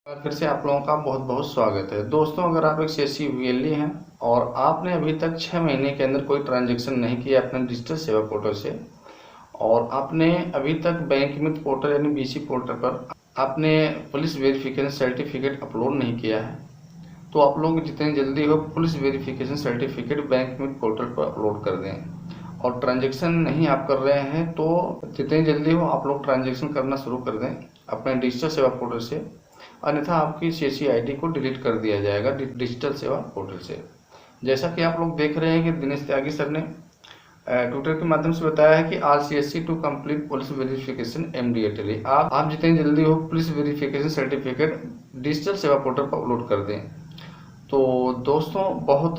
फिर से आप लोगों का बहुत बहुत स्वागत है। दोस्तों, अगर आप एक सीएससी वीएलई हैं और आपने अभी तक 6 महीने के अंदर कोई ट्रांजैक्शन नहीं किया अपने डिजिटल सेवा पोर्टल से और आपने अभी तक बैंक मित्र पोर्टल यानी बीसी पोर्टल पर आपने पुलिस वेरिफिकेशन सर्टिफिकेट अपलोड नहीं किया है, तो आप लोग जितनी जल्दी हो पुलिस वेरिफिकेशन सर्टिफिकेट बैंक मित्र पोर्टल पर अपलोड कर दें। और ट्रांजैक्शन नहीं आप कर रहे हैं तो जितनी जल्दी हो आप लोग ट्रांजैक्शन करना शुरू कर दें अपने डिजिटल सेवा पोर्टल से, अन्यथा आपकी सीएससी आईडी को डिलीट कर दिया जाएगा डिजिटल सेवा पोर्टल से। जैसा कि आप लोग देख रहे हैं कि दिनेश त्यागी सर ने ट्विटर के माध्यम से बताया है कि all CSC to complete police verification immediately. आप जितनी जल्दी हो police verification certificate digital Seva portal पर अपलोड कर दें। तो दोस्तों, बहुत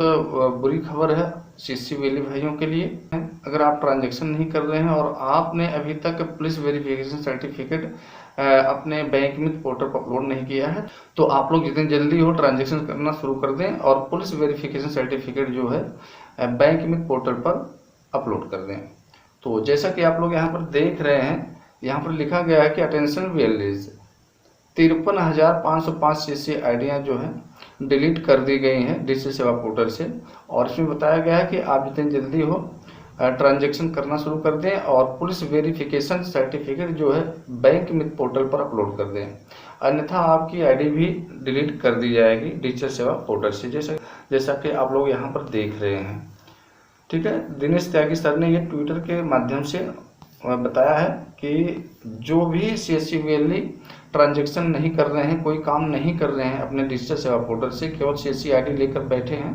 बुरी खबर है सीएससी वीएलई भाइयों के लिए। अगर आप ट्रांजैक्शन नहीं कर रहे हैं और आपने अभी तक पुलिस वेरिफिकेशन सर्टिफिकेट अपने बैंक मित्र पोर्टल पर अपलोड नहीं किया है, तो आप लोग जितनी जल्दी हो ट्रांजैक्शन करना शुरू कर दें और पुलिस वेरिफिकेशन सर्टिफिकेट जो है बैंक मित्र पोर्टल पर अपलोड कर दें। तो जैसा कि आप लोग यहाँ पर देख रहे हैं, यहाँ पर लिखा गया है कि अटेंशन वीएलईज 53,505 सीएससी आईडियाँ जो है डिलीट कर दी गई हैं डिजिटल सेवा पोर्टल से। और इसमें बताया गया है कि आप जितनी जल्दी हो ट्रांजैक्शन करना शुरू कर दें और पुलिस वेरिफिकेशन सर्टिफिकेट जो है बैंक मित्र पोर्टल पर अपलोड कर दें, अन्यथा आपकी आईडी भी डिलीट कर दी जाएगी डिजिटल सेवा पोर्टल से, जैसा कि आप लोग यहाँ पर देख रहे हैं। ठीक है, दिनेश त्यागी सर ने ये ट्विटर के माध्यम से बताया है कि जो भी सीएससी वीएलई ट्रांजैक्शन नहीं कर रहे हैं, कोई काम नहीं कर रहे हैं अपने डिजिटल सेवा पोर्टल से, केवल सीएससी आईडी लेकर बैठे हैं,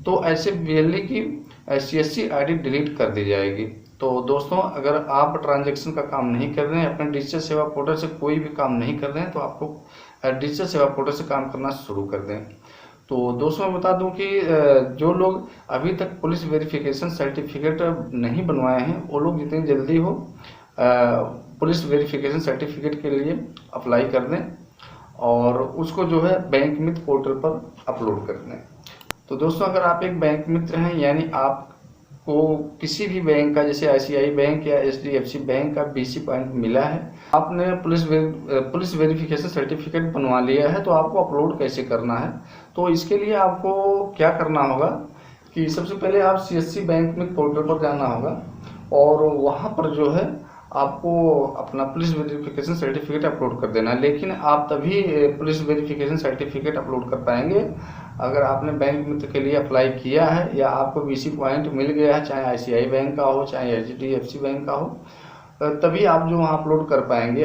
तो ऐसे वीएलई की सीएससी आईडी डिलीट कर दी जाएगी। तो दोस्तों, अगर आप ट्रांजैक्शन का काम नहीं कर रहे हैं, अपने डिजिटल सेवा पोर्टल से कोई भी काम नहीं कर रहे हैं, तो आपको डिजिटल सेवा पोर्टल से काम करना शुरू कर दें। तो दोस्तों, मैं बता दूं कि जो लोग अभी तक पुलिस वेरिफिकेशन सर्टिफिकेट नहीं बनवाए हैं, वो लोग जितनी जल्दी हो पुलिस वेरिफिकेशन सर्टिफिकेट के लिए अप्लाई कर दें और उसको जो है बैंक मित्र पोर्टल पर अपलोड कर दें। तो दोस्तों, अगर आप एक बैंक मित्र हैं, यानी आपको किसी भी बैंक का, जैसे आईसीआई बैंक या एचडीएफसी बैंक का बीसी पॉइंट मिला है, आपने पुलिस वेरिफिकेशन सर्टिफिकेट बनवा लिया है, तो आपको अपलोड कैसे करना है? तो इसके लिए आपको क्या करना होगा कि सबसे पहले आप सीएससी बैंक मित्र पोर्टल पर जाना होगा और वहाँ पर जो है आपको अपना पुलिस वेरिफिकेशन सर्टिफिकेट अपलोड कर देना है। लेकिन आप तभी पुलिस वेरिफिकेशन सर्टिफिकेट अपलोड कर पाएंगे अगर आपने बैंक मित्र के लिए अप्लाई किया है या आपको बीसी पॉइंट मिल गया है, चाहे आईसीआई बैंक का हो चाहे एचडीएफसी बैंक का हो, तभी आप जो वहाँ अपलोड कर पाएंगे।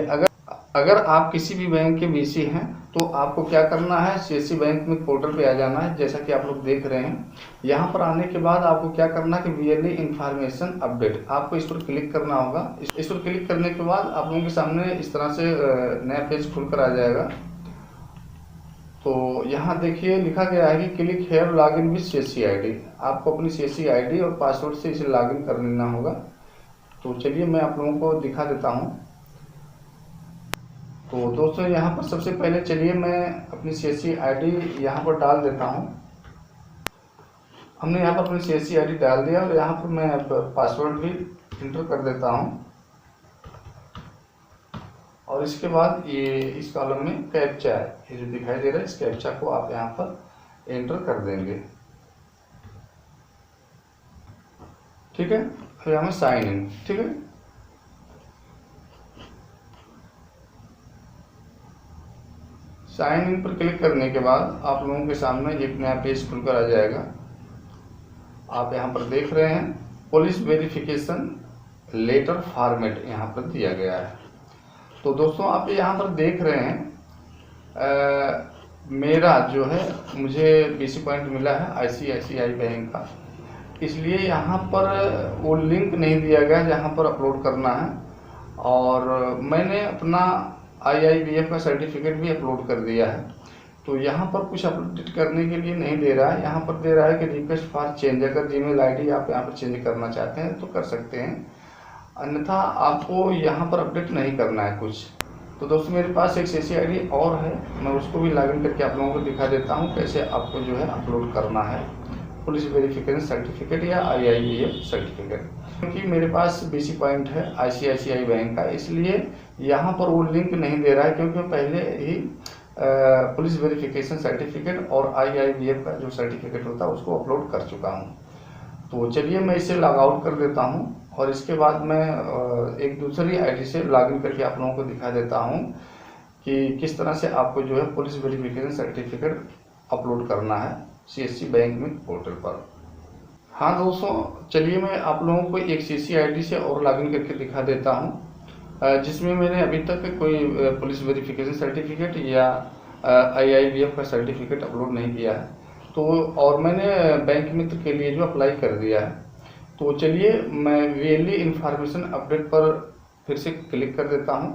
अगर आप किसी भी बैंक के बीसी हैं तो आपको क्या करना है, सीएससी बैंक में पोर्टल पे आ जाना है, जैसा कि आप लोग देख रहे हैं। यहाँ पर आने के बाद आपको क्या करना है कि वीएलई इंफॉर्मेशन अपडेट, आपको इस पर क्लिक करना होगा। इस पर क्लिक करने के बाद आप लोगों के सामने इस तरह से नया पेज खुलकर आ जाएगा। तो यहाँ देखिए लिखा गया है कि click here login with CSC ID. आपको अपनी सीएससी आईडी और पासवर्ड से इसे लॉगिन कर लेना होगा। तो चलिए मैं आप लोगों को दिखा देता हूँ। तो दोस्तों, यहाँ पर सबसे पहले चलिए मैं अपनी सीएससी आईडी यहाँ पर डाल देता हूँ। हमने यहाँ पर अपनी सीएससी आईडी डाल दिया और यहाँ पर मैं पासवर्ड भी इंटर कर देता हूँ। और इसके बाद ये इस कॉलम में कैप्चा है, ये जो दिखाई दे रहा है, इस कैप्चा को आप यहाँ पर एंटर कर देंगे। ठीक है, फिर यहाँ में साइन इन। ठीक है, साइन इन पर क्लिक करने के बाद आप लोगों के सामने एक नया पेज खुलकर आ जाएगा। आप यहाँ पर देख रहे हैं पुलिस वेरिफिकेशन लेटर फॉर्मेट यहाँ पर दिया गया है। तो दोस्तों, आप यहाँ पर देख रहे हैं मेरा जो है मुझे बीसी पॉइंट मिला है आईसीआईसीआई बैंक का, इसलिए यहाँ पर वो लिंक नहीं दिया गया जहाँ पर अपलोड करना है। और मैंने अपना IIBF का सर्टिफिकेट भी अपलोड कर दिया है, तो यहाँ पर कुछ अपडेट करने के लिए नहीं दे रहा है। यहाँ पर दे रहा है कि रिक्वेस्ट फॉर चेंज, अगर जीमेल आईडी आप यहाँ पर चेंज करना चाहते हैं तो कर सकते हैं, अन्यथा आपको यहाँ पर अपडेट नहीं करना है कुछ। तो दोस्तों, मेरे पास एक सीएससी आईडी और है, मैं उसको भी लॉगिन करके आप लोगों को दिखा देता हूँ कैसे आपको जो है अपलोड करना है पुलिस वेरिफिकेशन सर्टिफिकेट या IIBF सर्टिफिकेट। क्योंकि मेरे पास बीसी पॉइंट है आईसीआईसीआई बैंक का, इसलिए यहाँ पर वो लिंक नहीं दे रहा है, क्योंकि मैं पहले ही पुलिस वेरिफिकेशन सर्टिफिकेट और IIBF का जो सर्टिफिकेट होता है उसको अपलोड कर चुका हूँ। तो चलिए मैं इसे लॉग आउट कर देता हूँ और इसके बाद मैं एक दूसरी आईडी से लॉगिन करके आप लोगों को दिखा देता हूँ कि किस तरह से आपको जो है पुलिस वेरिफिकेशन सर्टिफिकेट अपलोड करना है CSC बैंक मित्र पोर्टल पर। हाँ दोस्तों, चलिए मैं आप लोगों को एक CSC आईडी से और लॉगिन करके दिखा देता हूँ जिसमें मैंने अभी तक कोई पुलिस वेरिफिकेशन सर्टिफिकेट या IIBF का सर्टिफिकेट अपलोड नहीं किया है। तो और मैंने बैंक मित्र के लिए जो अप्लाई कर दिया है। तो चलिए मैं VLE इन्फॉर्मेशन अपडेट पर फिर से क्लिक कर देता हूं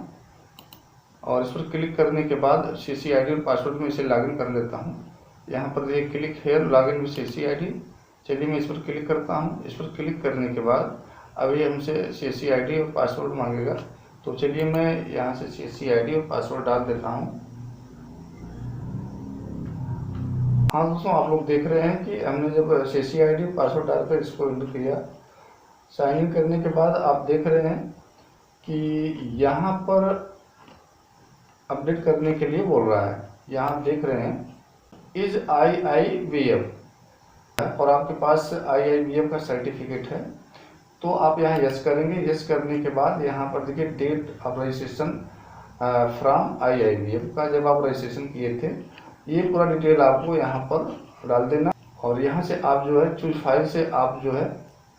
और इस पर क्लिक करने के बाद CSC आईडी और पासवर्ड में इसे लॉगिन कर लेता हूं। यहां पर देखिए click here login with CSC ID. चलिए मैं इस पर क्लिक करता हूं। इस पर क्लिक करने के बाद अभी हमसे CSC आईडी और पासवर्ड मांगेगा। तो चलिए मैं यहाँ से CSC आईडी और पासवर्ड डाल देता हूँ। हाँ दोस्तों, आप लोग देख रहे हैं कि हमने जब CSC आईडी और पासवर्ड डालकर इसको एंटर किया, साइन इन करने के बाद आप देख रहे हैं कि यहाँ पर अपडेट करने के लिए बोल रहा है। यहाँ आप देख रहे हैं इज IIBF और आपके पास IIBF का सर्टिफिकेट है। तो आप यहाँ यस करेंगे। यस करने के बाद यहाँ पर देखिए date of registration from IIBF का जब आप रजिस्ट्रेशन किए थे, ये पूरा डिटेल आपको यहाँ पर डाल देना और यहाँ से आप जो है चूज फाइल से आप जो है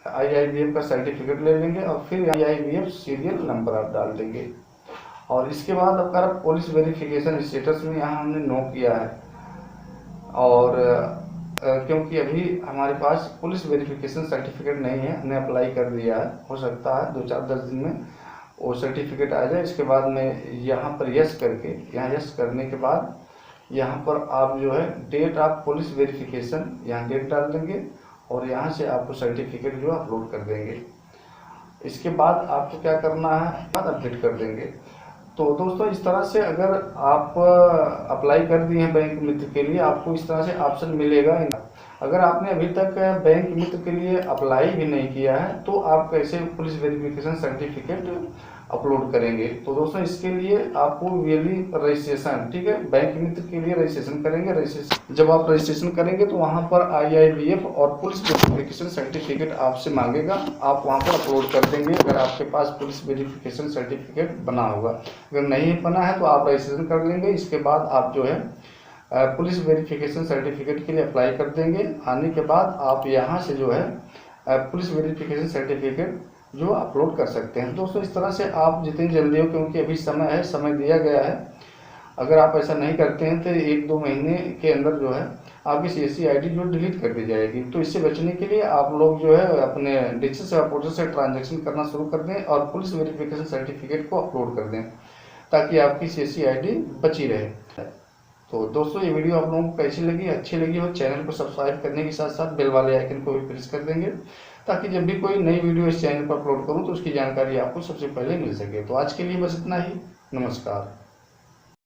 IIBF का सर्टिफिकेट ले लेंगे और फिर IIBF सीरियल नंबर आप डाल देंगे। और इसके बाद आपका पुलिस वेरिफिकेशन स्टेटस में यहाँ हमने नो किया है और क्योंकि अभी हमारे पास पुलिस वेरिफिकेशन सर्टिफिकेट नहीं है, हमने अप्लाई कर दिया है। हो सकता है 2-4-10 दिन में वो सर्टिफिकेट आ जाए। इसके बाद में यहाँ पर यस करके, यहाँ यस करने के बाद यहाँ पर आप जो है डेट ऑफ पुलिस वेरिफिकेशन यहाँ डेट डाल देंगे और यहाँ से आपको सर्टिफिकेट जो अपलोड कर देंगे। इसके बाद आपको क्या करना है, बाद अपडेट कर देंगे। तो दोस्तों इस तरह से अगर आप अप्लाई कर दिए हैं बैंक मित्र के लिए, आपको इस तरह से ऑप्शन मिलेगा। अगर आपने अभी तक बैंक मित्र के लिए अप्लाई भी नहीं किया है तो आप कैसे पुलिस वेरिफिकेशन सर्टिफिकेट अपलोड करेंगे। तो दोस्तों इसके लिए आपको VLE रजिस्ट्रेशन, ठीक है, बैंक मित्र के लिए रजिस्ट्रेशन करेंगे। रजिस्ट्रेशन जब आप रजिस्ट्रेशन करेंगे तो वहां पर IIBF और पुलिस वेरिफिकेशन सर्टिफिकेट आपसे मांगेगा, आप वहां पर अपलोड कर देंगे अगर आपके पास पुलिस वेरिफिकेशन सर्टिफिकेट बना होगा। अगर नहीं बना है तो आप रजिस्ट्रेशन कर लेंगे। इसके बाद आप जो है पुलिस वेरिफिकेशन सर्टिफिकेट के लिए अप्लाई कर देंगे। आने के बाद आप यहाँ से जो है पुलिस वेरिफिकेशन सर्टिफिकेट जो अपलोड कर सकते हैं। दोस्तों इस तरह से आप जितनी जल्दी हो, क्योंकि अभी समय है, समय दिया गया है, अगर आप ऐसा नहीं करते हैं तो 1-2 महीने के अंदर जो है आपकी CSC आईडी जो डिलीट कर दी जाएगी। तो इससे बचने के लिए आप लोग जो है अपने डिजिटल सेवा पोर्टल से ट्रांजैक्शन करना शुरू कर दें और पुलिस वेरिफिकेशन सर्टिफिकेट को अपलोड कर दें ताकि आपकी CSC आईडी बची रहे। तो दोस्तों ये वीडियो आप लोगों को कैसी लगी, अच्छी लगी हो, चैनल को सब्सक्राइब करने के साथ साथ बेल वाले आइकन को भी प्रेस कर देंगे ताकि जब भी कोई नई वीडियो इस चैनल पर अपलोड करूं तो उसकी जानकारी आपको सबसे पहले मिल सके। तो आज के लिए बस इतना ही। नमस्कार।